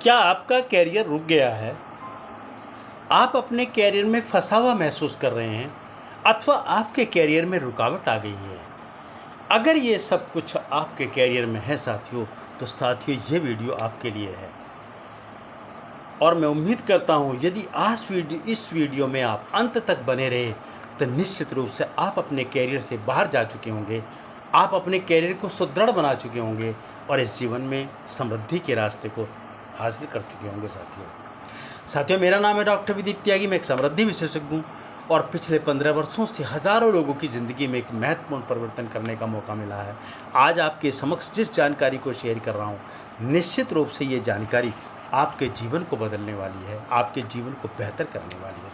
क्या आपका कैरियर रुक गया है? आप अपने कैरियर में फंसा हुआ महसूस कर रहे हैं अथवा आपके कैरियर में रुकावट आ गई है। अगर ये सब कुछ आपके कैरियर में है साथियों, तो साथियों ये वीडियो आपके लिए है। और मैं उम्मीद करता हूँ यदि आज इस वीडियो में आप अंत तक बने रहे तो निश्चित रूप से आप अपने कैरियर से बाहर जा चुके होंगे, आप अपने कैरियर को सुदृढ़ बना चुके होंगे और इस जीवन में समृद्धि के रास्ते को हासिल कर चुके होंगे। साथियों मेरा नाम है डॉक्टर विदीप त्यागी। मैं एक समृद्धि विशेषज्ञ हूँ और पिछले 15 वर्षों से हज़ारों लोगों की ज़िंदगी में एक महत्वपूर्ण परिवर्तन करने का मौका मिला है। आज आपके समक्ष जिस जानकारी को शेयर कर रहा हूँ, निश्चित रूप से ये जानकारी आपके जीवन को बदलने वाली है, आपके जीवन को बेहतर करने वाली है।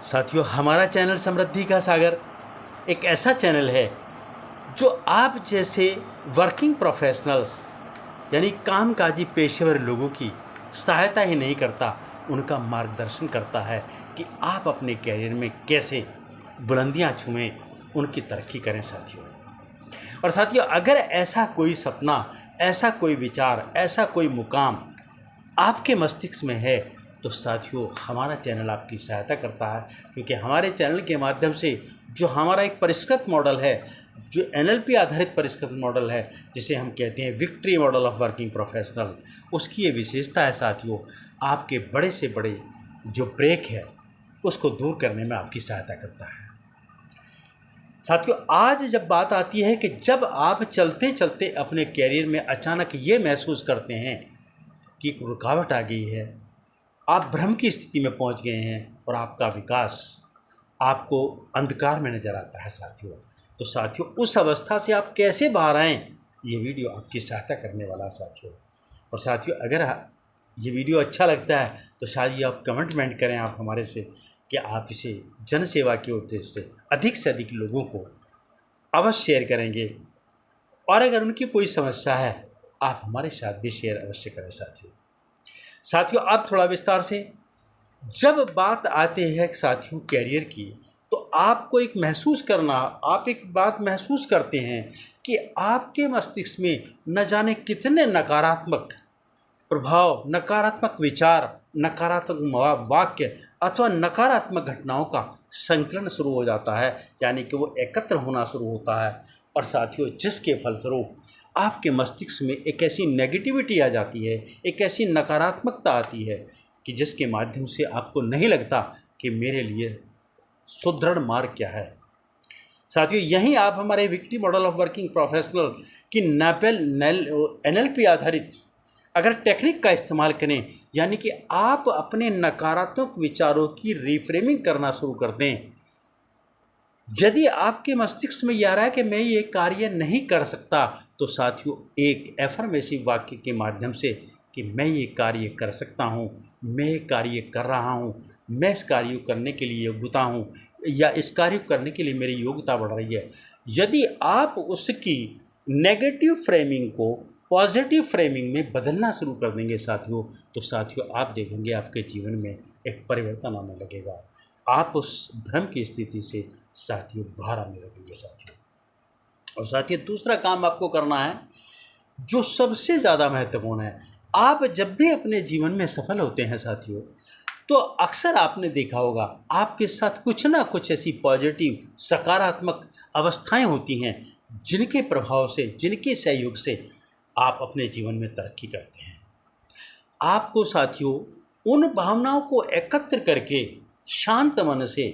साथियों हमारा चैनल समृद्धि का सागर एक ऐसा चैनल है जो आप जैसे वर्किंग प्रोफेशनल्स यानी कामकाजी पेशेवर लोगों की सहायता ही नहीं करता, उनका मार्गदर्शन करता है कि आप अपने कैरियर में कैसे बुलंदियां छुएं, उनकी तरक्की करें। साथियों अगर ऐसा कोई सपना, ऐसा कोई विचार, ऐसा कोई मुकाम आपके मस्तिष्क में है तो साथियों हमारा चैनल आपकी सहायता करता है, क्योंकि हमारे चैनल के माध्यम से जो हमारा एक परिष्कृत मॉडल है, जो NLP आधारित परिष्कृत मॉडल है, जिसे हम कहते हैं victory model of working professional, उसकी ये विशेषता है साथियों, आपके बड़े से बड़े जो ब्रेक है उसको दूर करने में आपकी सहायता करता है। साथियों आज जब बात आती है कि जब आप चलते चलते अपने कैरियर में अचानक ये महसूस करते हैं कि एक रुकावट आ गई है, आप भ्रम की स्थिति में पहुंच गए हैं और आपका विकास आपको अंधकार में नज़र आता है तो साथियों उस अवस्था से आप कैसे बाहर आएँ, ये वीडियो आपकी सहायता करने वाला है साथियों। और साथियों अगर ये वीडियो अच्छा लगता है तो शायद ये आप कमेंट करें आप हमारे से कि आप इसे जन सेवा के उद्देश्य से अधिक लोगों को अवश्य शेयर करेंगे, और अगर उनकी कोई समस्या है आप हमारे साथ भी शेयर अवश्य करें। साथियों अब थोड़ा विस्तार से जब बात आती है साथियों कैरियर की, तो आपको आप एक बात महसूस करते हैं कि आपके मस्तिष्क में न जाने कितने नकारात्मक प्रभाव, नकारात्मक विचार, नकारात्मक वाक्य अथवा नकारात्मक घटनाओं का संकलन शुरू हो जाता है, यानी कि वो एकत्र होना शुरू होता है। और साथियों जिसके फलस्वरूप आपके मस्तिष्क में एक ऐसी नेगेटिविटी आ जाती है, एक ऐसी नकारात्मकता आती है कि जिसके माध्यम से आपको नहीं लगता कि मेरे लिए सुदृढ़ मार्ग क्या है। साथियों यहीं आप हमारे victory model of working professional की NLP आधारित अगर टेक्निक का इस्तेमाल करें, यानी कि आप अपने नकारात्मक विचारों की रिफ्रेमिंग करना शुरू कर दें। यदि आपके मस्तिष्क में यह आ रहा है कि मैं ये कार्य नहीं कर सकता, तो साथियों एक एफर्मेटिव वाक्य के माध्यम से कि मैं ये कार्य कर सकता हूँ, मैं ये कार्य कर रहा हूँ, मैं इस कार्य को करने के लिए योग्यता हूँ या इस कार्य को करने के लिए मेरी योग्यता बढ़ रही है, यदि आप उसकी नेगेटिव फ्रेमिंग को पॉजिटिव फ्रेमिंग में बदलना शुरू कर देंगे साथियों, तो साथियों आप देखेंगे आपके जीवन में एक परिवर्तन आने लगेगा। आप उस भ्रम की स्थिति से साथियों बाहर आने लगेंगे साथियों। और साथियों दूसरा काम आपको करना है जो सबसे ज़्यादा महत्वपूर्ण है। आप जब भी अपने जीवन में सफल होते हैं साथियों, तो अक्सर आपने देखा होगा आपके साथ कुछ ना कुछ ऐसी पॉजिटिव सकारात्मक अवस्थाएं होती हैं जिनके प्रभाव से, जिनके सहयोग से आप अपने जीवन में तरक्की करते हैं। आपको साथियों उन भावनाओं को एकत्र करके शांत मन से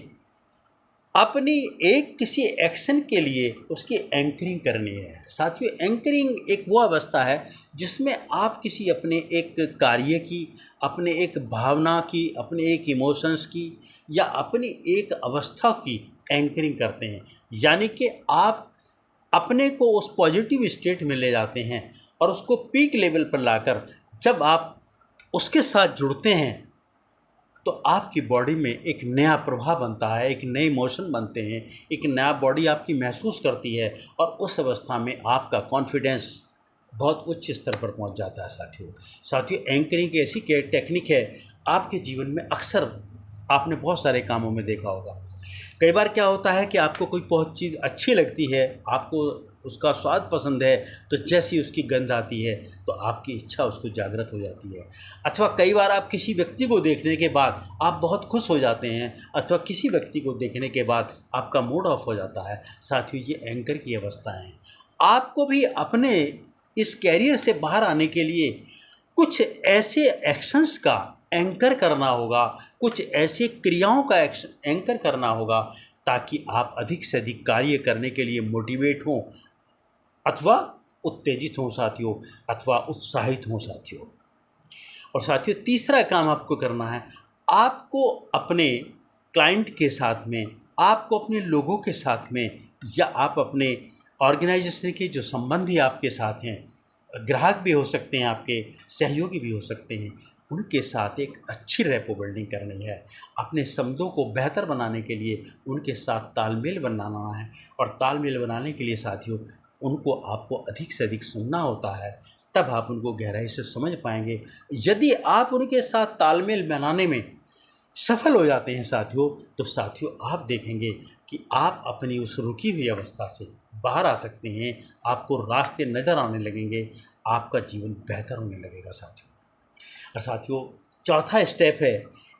अपनी किसी एक्शन के लिए उसकी एंकरिंग करनी है। साथियों एंकरिंग एक वो अवस्था है जिसमें आप किसी अपने एक कार्य की, अपने एक भावना की, अपने एक इमोशंस की या अपनी एक अवस्था की एंकरिंग करते हैं, यानी कि आप अपने को उस पॉजिटिव स्टेट में ले जाते हैं और उसको पीक लेवल पर लाकर जब आप उसके साथ जुड़ते हैं तो आपकी बॉडी में एक नया प्रभाव बनता है, एक नए इमोशन बनते हैं, एक नया बॉडी आपकी महसूस करती है और उस अवस्था में आपका कॉन्फिडेंस बहुत उच्च स्तर पर पहुंच जाता है साथियों एंकरिंग की ऐसी टेक्निक है आपके जीवन में अक्सर आपने बहुत सारे कामों में देखा होगा। कई बार क्या होता है कि आपको कोई बहुत चीज़ अच्छी लगती है, आपको उसका स्वाद पसंद है, तो जैसी उसकी गंध आती है तो आपकी इच्छा उसको जागृत हो जाती है। अथवा कई बार आप किसी व्यक्ति को देखने के बाद आप बहुत खुश हो जाते हैं, अथवा किसी व्यक्ति को देखने के बाद आपका मूड ऑफ हो जाता है। साथियों, ये एंकर की अवस्था है। आपको भी अपने इस कैरियर से बाहर आने के लिए कुछ ऐसे एक्शंस का एंकर करना होगा, कुछ ऐसे क्रियाओं का एंकर करना होगा, ताकि आप अधिक से अधिक कार्य करने के लिए मोटिवेट हों, अथवा उत्तेजित हों साथियों, अथवा उत्साहित हों साथियों। और साथियों, तीसरा काम आपको करना है, आपको अपने क्लाइंट के साथ में, आपको अपने लोगों के साथ में, या आप अपने ऑर्गेनाइजेशन के जो संबंधी आपके साथ हैं, ग्राहक भी हो सकते हैं, आपके सहयोगी भी हो सकते हैं, उनके साथ एक अच्छी रेपो बिल्डिंग करनी है। अपने संबंधों को बेहतर बनाने के लिए उनके साथ तालमेल बनाना है, और तालमेल बनाने के लिए साथियों उनको आपको अधिक से अधिक सुनना होता है, तब आप उनको गहराई से समझ पाएंगे। यदि आप उनके साथ तालमेल बनाने में सफल हो जाते हैं साथियों, तो साथियों आप देखेंगे कि आप अपनी उस रुकी हुई अवस्था से बाहर आ सकते हैं, आपको रास्ते नज़र आने लगेंगे, आपका जीवन बेहतर होने लगेगा साथियों। और साथियों, चौथा स्टेप है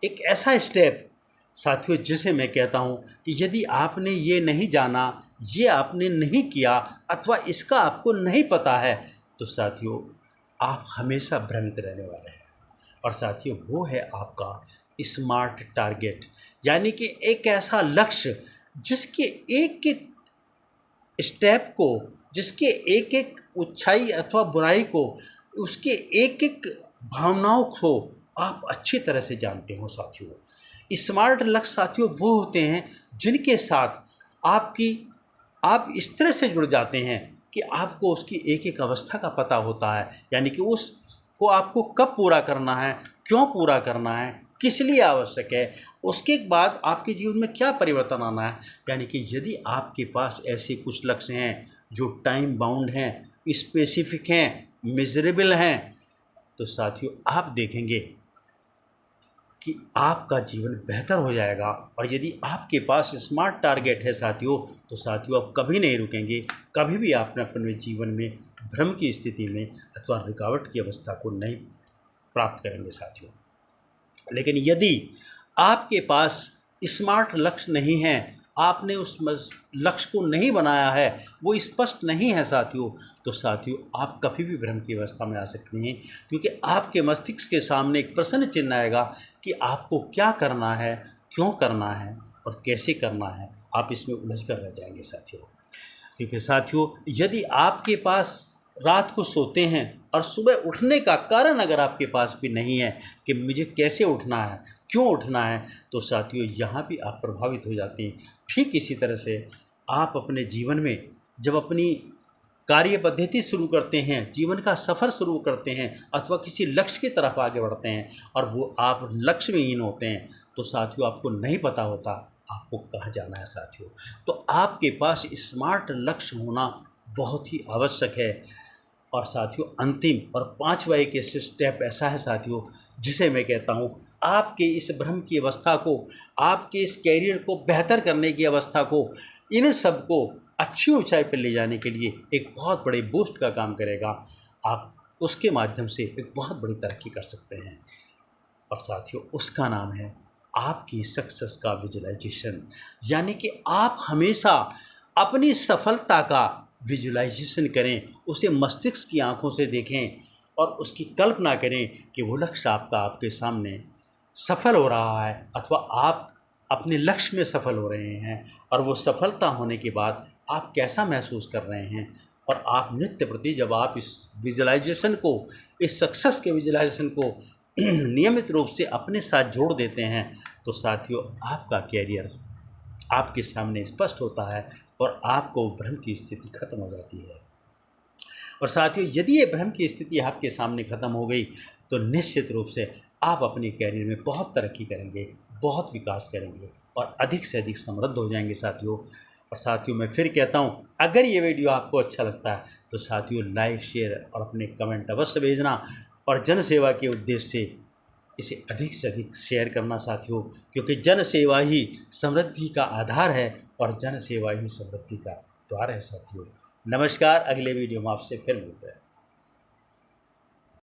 एक ऐसा स्टेप साथियों जिसे मैं कहता हूँ कि यदि आपने ये नहीं जाना, ये आपने नहीं किया, अथवा इसका आपको नहीं पता है, तो साथियों आप हमेशा भ्रमित रहने वाले हैं। और साथियों, वो है आपका स्मार्ट टारगेट, यानी कि एक ऐसा लक्ष्य जिसके एक एक स्टेप को, जिसके एक एक अच्छाई अथवा बुराई को, उसके एक एक भावनाओं को आप अच्छी तरह से जानते हो साथियों। स्मार्ट लक्ष्य साथियों वो होते हैं जिनके साथ आप इस तरह से जुड़ जाते हैं कि आपको उसकी एक एक अवस्था का पता होता है, यानी कि उसको आपको कब पूरा करना है, क्यों पूरा करना है, किस लिए आवश्यक है, उसके बाद आपके जीवन में क्या परिवर्तन आना है। यानी कि यदि आपके पास ऐसे कुछ लक्ष्य हैं जो टाइम बाउंड हैं, स्पेसिफिक हैं, मेजरेबल हैं, तो साथियों आप देखेंगे कि आपका जीवन बेहतर हो जाएगा। और यदि आपके पास स्मार्ट टारगेट है साथियों, तो साथियों आप कभी नहीं रुकेंगे, कभी भी आप अपने जीवन में भ्रम की स्थिति में अथवा रुकावट की अवस्था को नहीं प्राप्त करेंगे साथियों। लेकिन यदि आपके पास स्मार्ट लक्ष्य नहीं है, आपने उस लक्ष्य को नहीं बनाया है, वो स्पष्ट नहीं है साथियों, तो साथियों आप कभी भी भ्रम की अवस्था में आ सकते हैं, क्योंकि आपके मस्तिष्क के सामने एक प्रश्न चिन्ह आएगा कि आपको क्या करना है, क्यों करना है और कैसे करना है। आप इसमें उलझ कर रह जाएंगे साथियों। क्योंकि साथियों, यदि आपके पास रात को सोते हैं और सुबह उठने का कारण अगर आपके पास भी नहीं है कि मुझे कैसे उठना है, क्यों उठना है, तो साथियों यहाँ भी आप प्रभावित हो जाते हैं। ठीक इसी तरह से आप अपने जीवन में जब अपनी कार्य पद्धति शुरू करते हैं, जीवन का सफ़र शुरू करते हैं, अथवा किसी लक्ष्य की तरफ आगे बढ़ते हैं और वो आप लक्ष्य विहीन होते हैं, तो साथियों आपको नहीं पता होता आपको कहाँ जाना है साथियों। तो आपके पास स्मार्ट लक्ष्य होना बहुत ही आवश्यक है। और साथियों, अंतिम और पांचवा एक स्टेप ऐसा है साथियों जिसे मैं कहता हूँ आपके इस भ्रम की अवस्था को, आपके इस कैरियर को बेहतर करने की अवस्था को, इन सब को अच्छी ऊंचाई पर ले जाने के लिए एक बहुत बड़े बूस्ट का काम करेगा। आप उसके माध्यम से एक बहुत बड़ी तरक्की कर सकते हैं। और साथियों, उसका नाम है आपकी सक्सेस का विजुअलाइजेशन, यानी कि आप हमेशा अपनी सफलता का विजुअलाइजेशन करें, उसे मस्तिष्क की आंखों से देखें और उसकी कल्पना करें कि वो लक्ष्य आपके सामने सफल हो रहा है, अथवा आप अपने लक्ष्य में सफल हो रहे हैं, और वो सफलता होने के बाद आप कैसा महसूस कर रहे हैं। और आप नित्य प्रति जब आप इस विजुअलाइजेशन को, इस सक्सेस के विजुअलाइजेशन को नियमित रूप से अपने साथ जोड़ देते हैं, तो साथियों आपका कैरियर आपके सामने स्पष्ट होता है और आपको भ्रम की स्थिति खत्म हो जाती है। और साथियों, यदि ये भ्रम की स्थिति आपके सामने ख़त्म हो गई, तो निश्चित रूप से आप अपने कैरियर में बहुत तरक्की करेंगे, बहुत विकास करेंगे और अधिक से अधिक समृद्ध हो जाएंगे साथियों। और साथियों, मैं फिर कहता हूँ, अगर ये वीडियो आपको अच्छा लगता है तो साथियों लाइक, शेयर और अपने कमेंट अवश्य भेजना, और जन सेवा के उद्देश्य से इसे अधिक से अधिक शेयर करना साथियों, क्योंकि जन सेवा ही समृद्धि का आधार है और जन सेवा ही समृद्धि का द्वार है साथियों। नमस्कार, अगले वीडियो में आपसे फिर मिलते हैं।